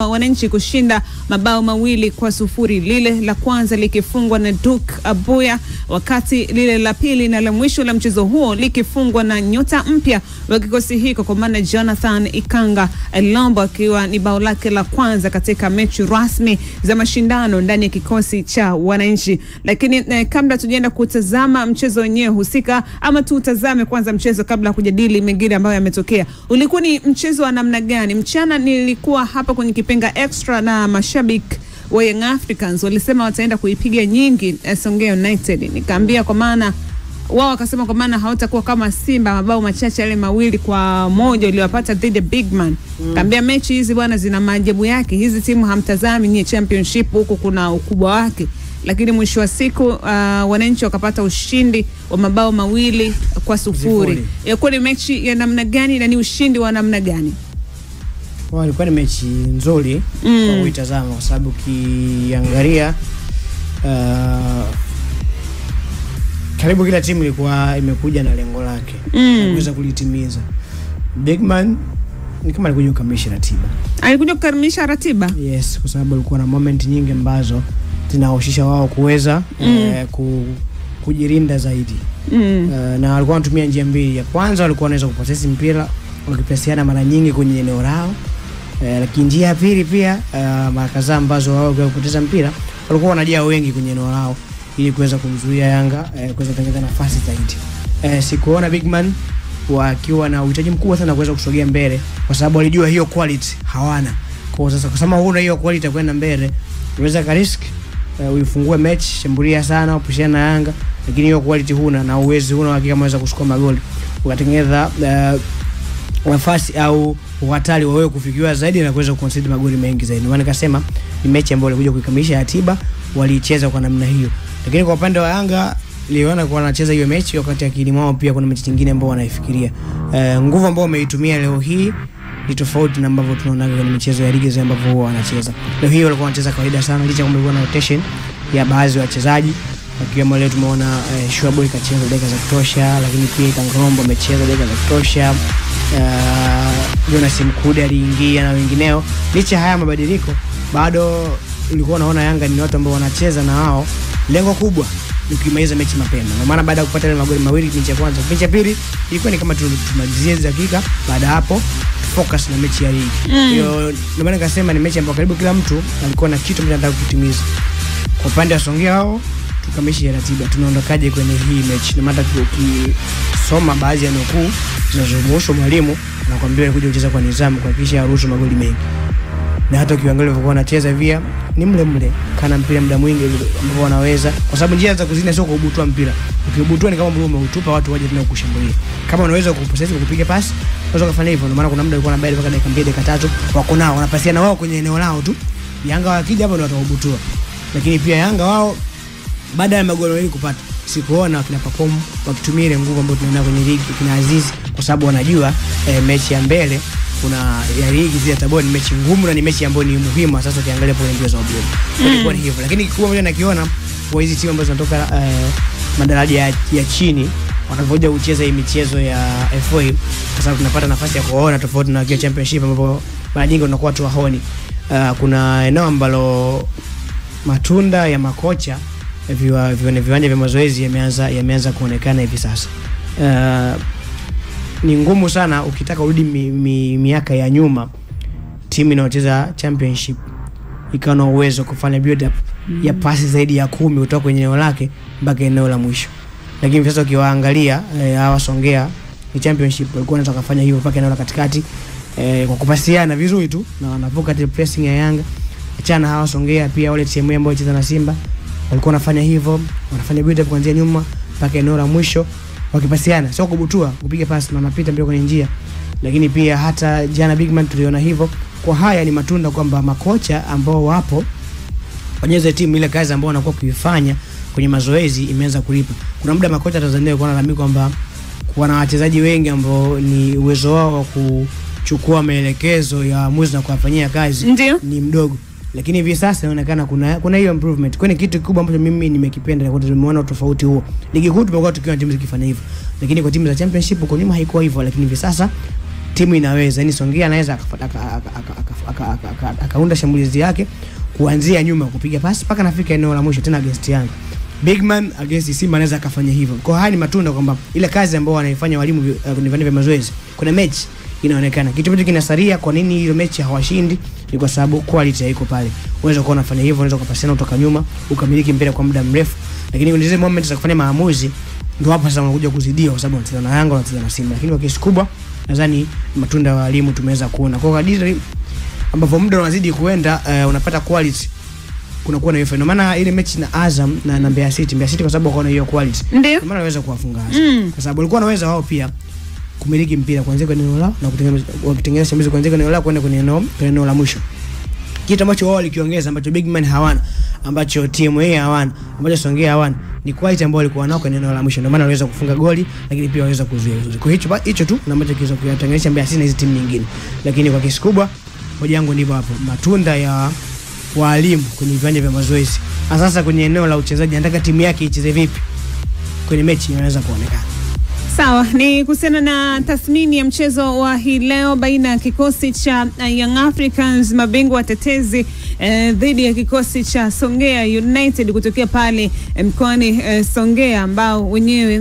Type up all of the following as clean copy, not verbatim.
Wananchi kushinda mabao 2-0, lile la kwanza likifungwa na Duke Abuya, wakati lile la pili na la mwisho la mchezo huo likifungwa na nyota mpya wa kikosi hiko kwa maana Jonathan Ikanga Elombo, akiwa ni bao lake la kwanza katika mechi rasmi za mashindano ndani ya kikosi cha Wananchi. Lakini kabla tujaenda kutazama mchezo wenyewe husika, ama tutazame kwanza mchezo kabla kujadili mengine ambayo yametokea. Ulikuwa ni mchezo wa namna gani? Mchana nilikuwa hapa kwenye kipenga extra na mashabiki wa Young Africans walisema wataenda kuipiga nyingi Songea United. Nikaambia kwa maana wao wakasema kwa maana hawatakuwa kama Simba mabao machache yale 2-1 iliyopata dhidi ya Bigman. Kaambia mechi hizi bwana zina maajabu yake. Hizi timu hamtazami ni championship, huko kuna ukubwa wake. Lakini mwisho wa siku Wananchi wakapata ushindi wa mabao 2-0. Ilikuwa ni mechi ya namna gani na ni ushindi wa namna gani? Ilikuwa ni mechi nzuri kwa kuitazama kwa sababu kiangalia karibu kila timu ilikuwa imekuja na lengo lake kuweza kulitimiza. Bigman ni kama alikuja kukamilisha ratiba. Alikuja kukamilisha ratiba? Yes, kwa sababu alikuwa na moment nyingi ambazo zinahusisha wao kuweza kujirinda zaidi. Na walikuwa wanatumia njia mbili. Ya kwanza walikuwa wanaweza kupoteza mpira wakipesiana mara nyingi kwenye eneo lao. Lakini njia ya pili pia mara kadhaa ambazo wao kupoteza mpira walikuwa wanajaa wengi kwenye eneo lao ili kuweza kumzuia Yanga kuweza kutengeneza nafasi zaidi. Sikuona Bigman wakiwa na uhitaji mkubwa sana kuweza kusogea mbele kwa sababu walijua hiyo quality hawana. Kwa sasa kusema huna hiyo quality ya kwenda mbele, unaweza ka risk uifungue match, shambulia sana upishana na Yanga, lakini hiyo quality huna na uwezo huna hakika unaweza kuchukua magoli. Ukatengeneza nafasi au hatari wewe kufikiwa zaidi na kuweza kuconcede magoli mengi zaidi. Maana nikasema ni mechi ambayo ilikuja kukamilisha ratiba, walicheza kwa namna hiyo. Lakini kwa upande wa Yanga niliona kwa wanacheza hiyo mechi wakati akili mwao pia kuna mechi nyingine ambayo wanaifikiria. Nguvu ambayo wameitumia leo hii ni tofauti na ambavyo tunaona kwenye michezo ya ligi za ambavyo wao wanacheza. Leo hii walikuwa wanacheza kawaida sana licha kwamba kulikuwa na rotation ya baadhi ya wachezaji. Wakiwemo leo tumeona Shuaboy kacheza dakika za kutosha, lakini pia Kangrombo amecheza dakika za kutosha. Jonas Mkude aliingia na wengineo. Licha haya mabadiliko bado ulikuwa unaona Yanga ni watu ambao wanacheza na wao lengo kubwa ni kumaliza mechi mapema. Kwa maana baada ya kupata ile magoli mawili mechi ya kwanza, mechi ya pili ilikuwa ni kama tumalizie dakika, baada hapo focus na mechi ya ligi. Hiyo ndio maana nikasema ni mechi ambayo karibu kila mtu alikuwa na kitu anataka kutimiza. Kwa upande wa Songea wao tukamilisha ratiba, tunaondokaje kwenye hii mechi. Na maana tukisoma baadhi ya nukuu zinazomhusu mwalimu anakuambia kuja kucheza kwa nidhamu kuhakikisha haruhusu magoli mengi. Na hata ukiangalia walivyokuwa wanacheza via ni mle kana mpira muda mwingi ambao wanaweza, kwa sababu njia za kuzinda sio kubutua mpira. Ukibutua ni kama mbona umeutupa watu waje tena kushambulia. Kama unaweza kupossess kupiga pasi unaweza kufanya hivyo. Ndio maana kuna muda alikuwa anabaya mpaka dakika 2 dakika 3 wako nao wanapasiana wao kwenye eneo lao tu. Yanga wakija hapo ndio watakubutua. Lakini pia Yanga wao baada ya magoli wao kupata sikuona kina perform wakitumia ile nguvu ambayo tunaona kwenye ligi kina Aziz, kwa sababu wanajua mechi ya mbele kuna ya ligi zile Tabora ni mechi ngumu na ni mechi ambayo ni muhimu sasa ukiangalia kwa mbio za ubingwa. Ilikuwa ni hivyo, lakini kikubwa moja nakiona kwa hizi timu ambazo zinatoka madaraja ya chini wanavoja kucheza hii michezo ya FA, kwa sababu tunapata nafasi ya kuona tofauti na championship ambapo mara nyingi unakuwa tu honi. Kuna eneo ambalo matunda ya makocha viwanja vya mazoezi yameanza kuonekana hivi sasa. Ni ngumu sana ukitaka urudi miaka ya nyuma timu inayocheza championship ikawa na uwezo kufanya build up ya pasi zaidi ya 10 kutoka kwenye eneo lake mpaka eneo la mwisho. Lakini sasa ukiwaangalia hawa Songea ni championship walikuwa wanataka kufanya hivyo mpaka eneo la katikati kwa kupasiana vizuri tu na wanavuka ile pressing ya Yanga. Achana hawa Songea pia wale timu ambao wanacheza na Simba walikuwa wanafanya hivyo, wanafanya build up kuanzia nyuma mpaka eneo la mwisho wakipasiana, sio kubutua, kupiga pasi na wanapita mbele kwenye njia. Lakini pia hata jana Bigman tuliona hivyo. Kwa haya ni matunda kwamba makocha ambao wapo wanyeze timu ile kazi ambao wanakuwa kuifanya kwenye mazoezi imeanza kulipa. Kuna muda makocha Tanzania walikuwa wanalalamika kwamba kuna wachezaji wengi ambao ni uwezo wao wa kuchukua maelekezo ya waamuzi na kuwafanyia kazi ni mdogo. Lakini hivi sasa inaonekana kuna hiyo improvement. Kwa ni kitu kikubwa ambacho mimi nimekipenda na tumeona tofauti huo. Ligi kuu tumekuwa tukiona timu zikifanya hivyo. Lakini kwa timu za championship huko nyuma haikuwa hivyo, lakini hivi sasa timu inaweza, yani Songea anaweza akafanya akaunda shambulizi yake kuanzia nyuma kupiga pasi mpaka nafika eneo la mwisho tena against Yanga. Big man against Simba anaweza akafanya hivyo. Kwa haya ni matunda kwamba ile kazi ambayo wanaifanya walimu kwenye viwanja vya mazoezi kuna mechi inaonekana. Kitu chote kinasalia, kwa nini ile mechi hawashindi? Ni kwa sababu quality haiko pale. Unaweza kuona unafanya hivyo, unaweza kupasiana kutoka nyuma, ukamiliki mpira kwa muda mrefu. Lakini kwenye zile moments za kufanya maamuzi ndio hapa sasa unakuja kuzidia, kwa sababu wanacheza na Yanga, wanacheza na Simba. Lakini kwa kiasi kubwa nadhani matunda ya walimu tumeweza kuona. Kwa kadiri ambapo muda unazidi kuenda, unapata quality kunakuwa na hiyo feno. Maana ile mechi na Azam na Mbeya City kwa sababu wako na hiyo quality, ndio maana wanaweza kuwafunga Azam. Kwa sababu walikuwa wanaweza wao pia kumiliki mpira kuanzia kwenye eneo lao na kutengeneza shambulizi kuanzia kwenye eneo lao kwenda kwenye eneo la mwisho. Kitu ambacho wao walikiongeza, ambacho Big Man hawana, ambacho timu hii hawana, ambacho Songea hawana, ni quality ambayo walikuwa nao kwenye eneo la mwisho. Ndio maana waliweza kufunga goli, lakini pia waliweza kuzuia vizuri. Kwa hicho tu na ambacho kiweza kuyatenganisha Mbeya City na hizo timu nyingine. Lakini kwa kiasi kubwa hoja yangu ndivyo hapo, matunda ya walimu kwenye viwanja vya mazoezi. Sasa kwenye eneo la uchezaji, anataka timu yake icheze vipi kwenye mechi inaweza kuonekana. Sawa, ni kuhusiana na tathmini ya mchezo wa hii leo baina ya kikosi cha Young Africans mabingwa watetezi dhidi ya kikosi cha Songea United kutokea pale mkoani Songea, ambao wenyewe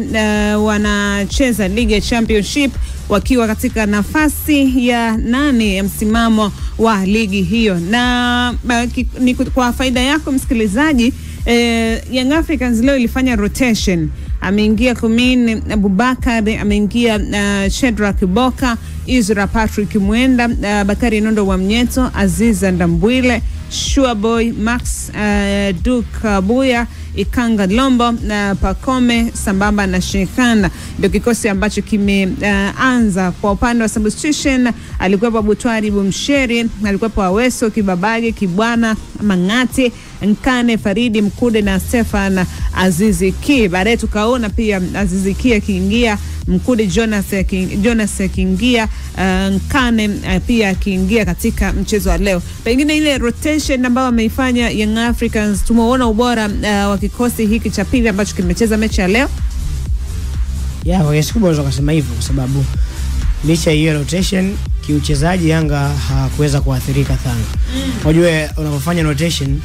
wanacheza ligi ya championship wakiwa katika nafasi ya 8 ya msimamo wa ligi hiyo. Na ni kwa faida yako msikilizaji, Young Africans leo ilifanya rotation. Ameingia Kumin Abubakar, ameingia Shedrack Boka, Izra Patrick Mwenda, Bakari Nondo wa Mnyeto, Aziza Ndambwile, Shuaboy, Max Duke Buya, Ikanga Lombo na Pakome sambamba na Shekana. Ndio kikosi ambacho kimeanza. Kwa upande wa substitution alikuwepo Butwari Bumsheri, alikuwepo Aweso Kibabage, Kibwana Mangati, Nkane Faridi Mkude na Stefan Azizi Ki. Baadaye tukaona pia Azizi Ki akiingia, Mkude Jonas akiingia, Nkane pia akiingia katika mchezo wa leo. Pengine ile rotation ambayo wameifanya Young Africans, tumeona ubora wa kikosi hiki cha pili ambacho kimecheza mechi ya leo. Kwa kiasi kubwa unaweza kusema hivyo, kwa sababu licha hiyo rotation kiuchezaji Yanga hakuweza kuathirika sana. Unajua unapofanya rotation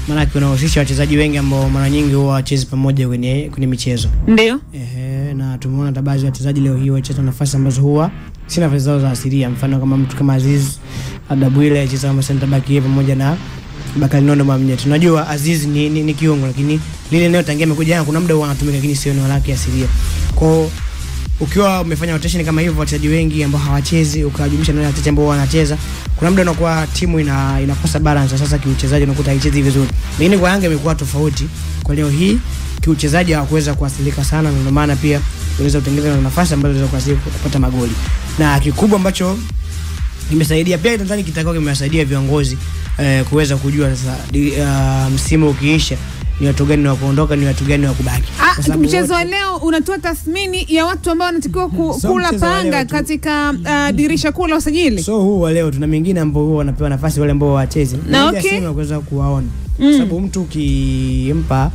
maana unahusisha wachezaji wengi ambao mara nyingi huwa wachezi pamoja kwenye michezo. Ndio. Na tumeona baadhi ya wachezaji leo hii wacheza nafasi ambazo huwa si nafasi zao za asilia. Mfano kama mtu kama Aziz Adabwile acheza kama center back pamoja na Bakari Nondo Mwamnyeto. Tunajua Aziz ni kiungo, lakini lile eneo tangia amekuja Yanga kuna muda huwa anatumika, lakini sio eneo lake asilia. Kwa ukiwa umefanya rotation kama hivyo, wachezaji wengi ambao hawachezi ukajumlisha na wachezaji ambao wanacheza, kuna muda unakuwa timu inakosa balance. Sasa kiuchezaji unakuta haichezi vizuri. Lakini kwa Yanga imekuwa tofauti. Kwa leo hii kiuchezaji hawakuweza kuathirika sana, na ndio maana pia waliweza kutengeneza nafasi ambazo zinaweza kuwasaidia kupata magoli. Na kikubwa ambacho kimesaidia pia Tanzania kitakao kimewasaidia viongozi kuweza kujua sasa msimu ukiisha ni watu gani wa kuondoka, ni watu gani wa kubaki. Mchezo wa leo unatoa tathmini ya watu ambao wanatakiwa kula panga katika dirisha kuu la usajili. Huu wa leo tuna mengine ambao huwa wanapewa nafasi wale ambao wacheze. Na sema kuweza kuwaona. Sababu mtu ukimpa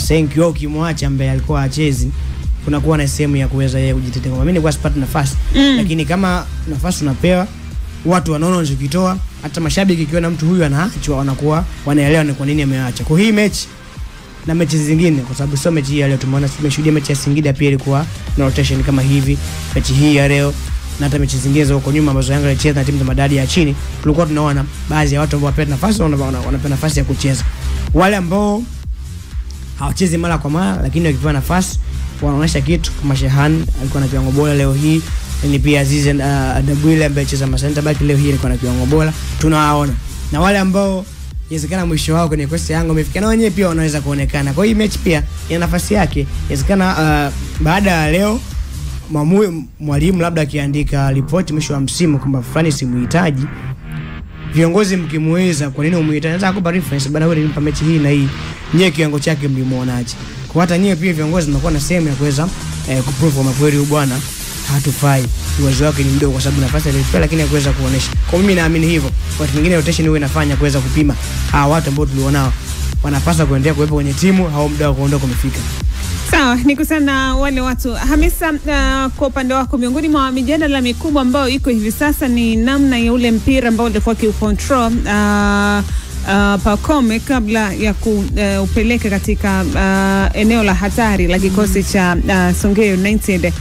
thank you ukimwacha ambaye alikuwa achezi, kuna kuwa na sehemu ya kuweza yeye kujitetea. Mimi nilikuwa sipata nafasi. Lakini kama nafasi unapewa, watu wanaona unachokitoa, hata mashabiki kiona mtu huyu anaachwa wanakuwa wanaelewa ni kwa nini ameacha. Kwa hii mechi na mechi zingine, kwa sababu sio mechi ya leo, tumeona tumeshuhudia mechi ya Singida pia ilikuwa na rotation kama hivi. Mechi hii ya leo na hata mechi zingine huko nyuma ambazo Yanga ilicheza na timu za madadi ya chini, tulikuwa tunaona baadhi ya watu ambao wapenda nafasi wanapewa nafasi ya kucheza. Wale ambao hawachezi mara kwa mara lakini wakipewa nafasi wanaonyesha kitu, kama Shehan alikuwa na kiwango bora leo hii. Ni pia Aziz Adabwile ambaye cheza center back leo hii alikuwa na kiwango bora, tunawaona. Na wale ambao inawezekana mwisho wao kwenye kosi yangu umefika na wenyewe pia wanaweza kuonekana. Kwa hiyo mechi pia ina nafasi yake. Inawezekana baada ya leo mwalimu labda akiandika report mwisho wa msimu kwamba fulani simuhitaji, viongozi mkimuweza kwa nini umuhitaji, anaweza kukupa reference bana, wewe nilimpa mechi hii na hii, nyewe kiwango chake mlimuonaje. Kwa hata nyewe pia viongozi mnakuwa na sehemu ya kuweza kuprove kama kweli huyu bwana hatufai, uwezo wake ni mdogo, kwa sababu nafasi aliyopewa lakini hakuweza kuonesha. Kwa mimi naamini hivyo. Kwa watu wengine rotation huwa inafanya kuweza kupima watu ambao tulionao wanapaswa kuendelea kuwepo kwenye timu au muda wa kuondoka umefika. Sawa, ni kusana wale watu. Hamisa, kwa upande wako, miongoni mwa mijadala mikubwa ambayo iko hivi sasa ni namna ya ule mpira ambao ulikuwa kiucontrol Pacome kabla ya kupeleka katika eneo la hatari la kikosi cha Songea United.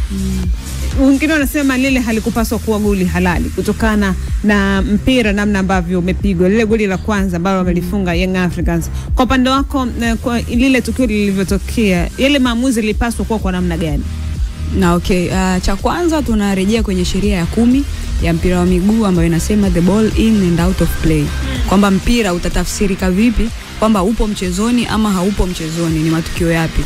Wengine wanasema lile halikupaswa kuwa goli halali kutokana na mpira namna ambavyo umepigwa, lile goli la kwanza ambalo wamelifunga Young Africans. Kwa upande wako, kwa lile tukio lilivyotokea, ile maamuzi lipaswa kuwa kwa namna gani? Na okay, cha kwanza tunarejea kwenye sheria ya 10 ya mpira wa miguu ambayo inasema the ball in and out of play. Kwamba mpira utatafsirika vipi kwamba upo mchezoni ama haupo mchezoni, ni matukio yapi.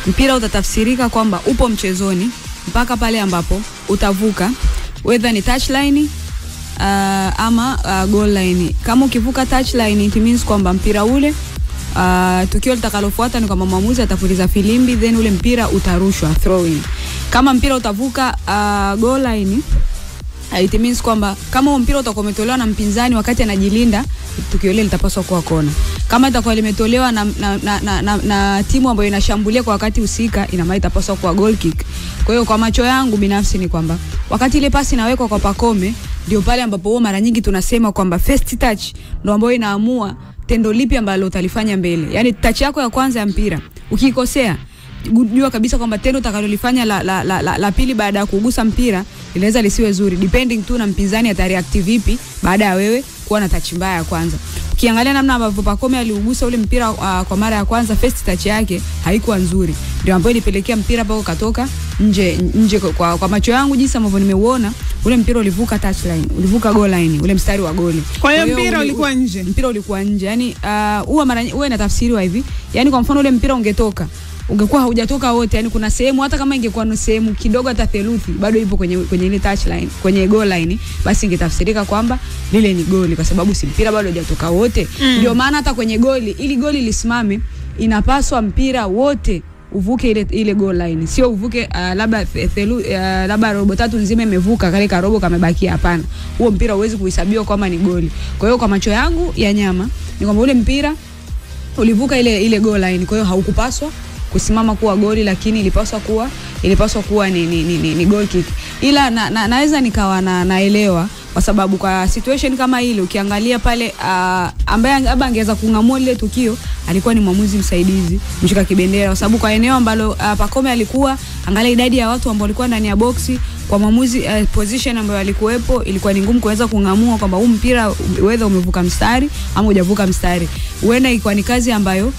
Mpira utatafsirika kwamba upo mchezoni mpaka pale ambapo utavuka whether ni touchline ama goal line. Kama ukivuka touchline, it means kwamba mpira ule tukio litakalofuata ni kwamba mwamuzi atapuliza filimbi, then ule mpira utarushwa throw in. Kama mpira utavuka goal line, it means kwamba kama mpira utakuwa umetolewa na mpinzani wakati anajilinda, tukio lile litapaswa kuwa kona. Kama itakuwa limetolewa na timu ambayo inashambulia kwa wakati husika, ina maana itapaswa kuwa goal kick. Kwa hiyo kwa macho yangu binafsi ni kwamba wakati ile pasi inawekwa kwa Pacome, ndio pale ambapo mara nyingi tunasema kwamba first touch ndio ambayo inaamua tendo lipi ambalo utalifanya mbele. Yaani touch yako ya kwanza ya mpira ukikosea, jua kabisa kwamba tendo utakalolifanya la pili baada ya kugusa mpira inaweza lisiwe zuri, depending tu na mpinzani atareact vipi baada ya wewe kuwa na touch mbaya ya kwanza. Ukiangalia namna ambavyo Pacome aliugusa ule mpira kwa mara ya kwanza, first touch yake haikuwa nzuri, ndio ambayo ilipelekea mpira pako katoka nje. Kwa macho yangu jinsi ambavyo nimeuona, ule mpira ulivuka touchline, ulivuka goal line, ule mstari wa goli. Kwa hiyo mpira ulikuwa nje. Mpira ulikuwa nje. Yaani huwa inatafsiriwa hivi. Yaani kwa mfano ule mpira ungetoka, ungekuwa haujatoka wote, yani kuna sehemu, hata kama ingekuwa ni sehemu kidogo hata theluthi, bado ipo kwenye ile touchline, kwenye goal line, basi ingetafsirika kwamba lile ni goli, kwa sababu si mpira bado hujatoka wote. Ndio maana hata kwenye goli, ili goli lisimame, inapaswa mpira wote uvuke ile goal line, sio uvuke labda robo tatu nzima imevuka, kale ka robo kamebakia. Hapana, huo mpira huwezi kuhesabiwa kama ni goli. Kwa hiyo kwa macho yangu ya nyama ni kwamba ule mpira ulivuka ile goal line, kwa hiyo haukupaswa kusimama kuwa goli, lakini ilipaswa kuwa ni goal kick. Ila naweza nikawa naelewa, kwa sababu kwa situation kama ile ukiangalia pale ambaye labda angeweza kungamua ile tukio alikuwa ni mwamuzi msaidizi Mshika Kibendera, kwa sababu kwa eneo ambalo Pacome alikuwa, angalia idadi ya watu ambao walikuwa ndani ya boxi, kwa mwamuzi position ambayo alikuwepo, ilikuwa ni ngumu kuweza kungamua kwamba huu mpira whether umevuka mstari ama hujavuka mstari. Huenda ilikuwa ni kazi ambayo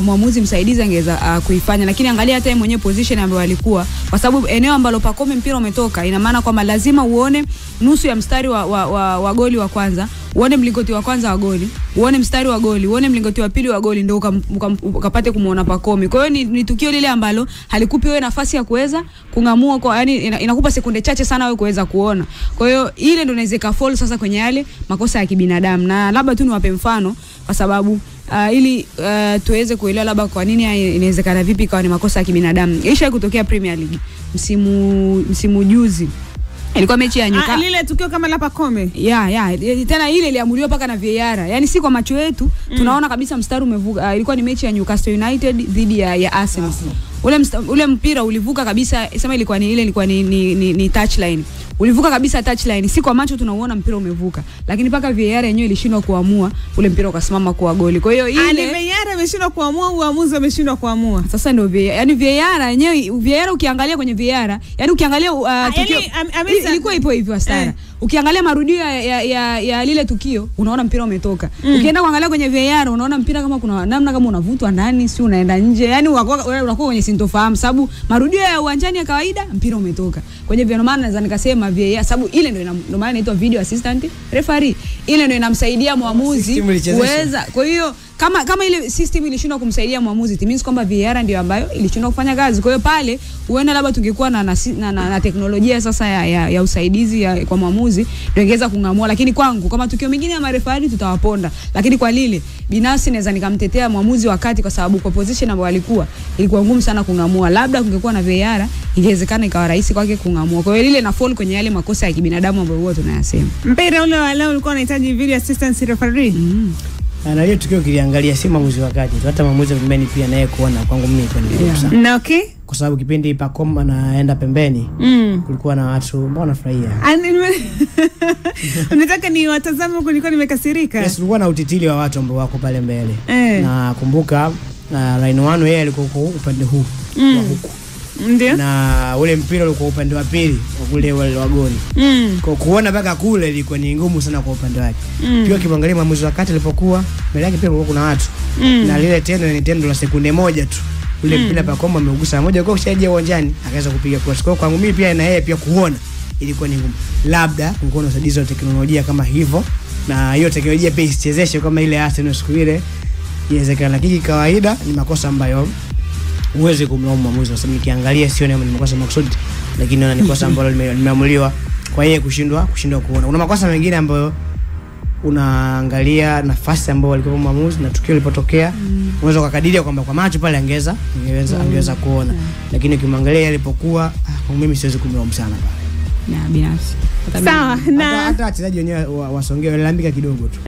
mwamuzi msaidizi angeweza kuifanya, lakini angalia hata yeye mwenyewe position ambayo alikuwa, kwa sababu eneo ambalo Pacome mpira umetoka, ina maana kwamba lazima uone nusu ya mstari wa goli wa kwanza, uone mlingoti wa kwanza wa goli, uone mstari wa goli, uone mlingoti wa pili wa goli, ndio ukapate kumuona Pacome. Kwa hiyo ni tukio lile ambalo halikupi wewe nafasi ya kuweza kungamua, kwa yani inakupa sekunde chache sana wewe kuweza kuona. Kwa hiyo ile ndio inaweza kafall sasa kwenye yale makosa ya kibinadamu. Na labda tu niwape mfano, kwa sababu ili tuweze kuelewa labda kwa nini inawezekana vipi kwa ni makosa ya kibinadamu. Isha kutokea Premier League msimu juzi, ilikuwa mechi ya Newcastle. Lile tukio kama la Pacome. Tena ile iliamuliwa paka na VAR. Yaani si kwa macho yetu tunaona kabisa mstari umevuka. Ilikuwa ni mechi ya Newcastle United dhidi ya Arsenal. Ule mpira ulivuka kabisa, sema ilikuwa ni touchline. Ulivuka kabisa touchline. Si kwa macho tunauona mpira umevuka, lakini paka VAR yenyewe ilishindwa kuamua, ule mpira ukasimama kuwa goli. Kwa hiyo ile VAR imeshindwa kuamua, uamuzi umeshindwa kuamua. Sasa ndio VAR. Yaani VAR yenyewe, VAR ukiangalia kwenye VAR, yaani ukiangalia tukio ilikuwa ipo hivyo Astara. Ukiangalia marudio ya lile tukio, unaona mpira umetoka. Ukienda kuangalia kwenye VAR, unaona mpira kama kuna namna kama unavutwa ndani, si unaenda nje. Yaani unakuwa kwenye sintofahamu, sababu marudio ya uwanjani ya kawaida mpira umetoka. Kwenye VAR, maana naweza nikasema VAR, sababu ile ndio maana inaitwa video assistant referee. Ile ndio inamsaidia muamuzi kuweza. Kwa hiyo kama ile system ilishindwa kumsaidia muamuzi, it means kwamba VAR ndio ambayo ilishindwa kufanya kazi. Kwa hiyo pale huenda labda tungekuwa na teknolojia sasa ya usaidizi kwa muamuzi, ndio ingeweza kungamua. Lakini kwangu kama tukio mengine ya marefari tutawaponda, lakini kwa lile binafsi naweza nikamtetea muamuzi wakati, kwa sababu kwa position ambayo alikuwa ilikuwa ngumu sana kungamua. Labda kungekuwa na VAR ingewezekana ikawa rahisi kwake kungamua. Kwa hiyo lile na fall kwenye yale makosa ya kibinadamu ambayo huwa tunayasema. Mpira ule wa leo ulikuwa unahitaji video assistance referee. Na hiyo tukio kiliangalia si maamuzi wakati, hata maamuzi pembeni pia naye kuona, kwangu mimi iko ni sana. Na okay. kwa sababu kipindi Pacome anaenda pembeni kulikuwa na watu ambao wanafurahia. Unataka ni watazame kulikuwa nimekasirika? Yes, kulikuwa na utitili wa watu ambao wako pale mbele. Na kumbuka Line 1 yeye alikuwa upande huu wa huku. Ndio. Na ule mpira ulikuwa upande wa pili wa kule wale wa goli. Kwa kuona mpaka kule ilikuwa ni ngumu sana kwa upande wake. Pia kimwangalia mwamuzi wakati alipokuwa mbele yake pia kulikuwa kuna watu. Na lile tendo ni tendo la sekunde moja tu. Ule mpira Pacome ameugusa moja kwa kushaje uwanjani akaweza kupiga cross. Kwa kwangu mimi pia na yeye pia kuona ilikuwa ni ngumu. Labda kungekuwa na usaidizi wa teknolojia kama hivyo, na hiyo teknolojia pia isichezeshe kama ile Arsenal siku ile. Inawezekana, lakini kawaida ni makosa ambayo uweze kumlaumu mwamuzi, kwa sababu nikiangalia sio ni makosa makusudi, lakini naona ni kosa ambalo limeamuliwa kwa yeye kushindwa kuona. Kuna makosa mengine ambayo unaangalia nafasi ambayo alikuwa mwamuzi na tukio lilipotokea, unaweza kukadiria kwamba kwa macho pale angeweza kuona, lakini ukimwangalia alipokuwa, kwa mimi siwezi kumlaumu sana pale. Na binafsi sawa, na hata wachezaji wenyewe wasongea walalamika kidogo tu.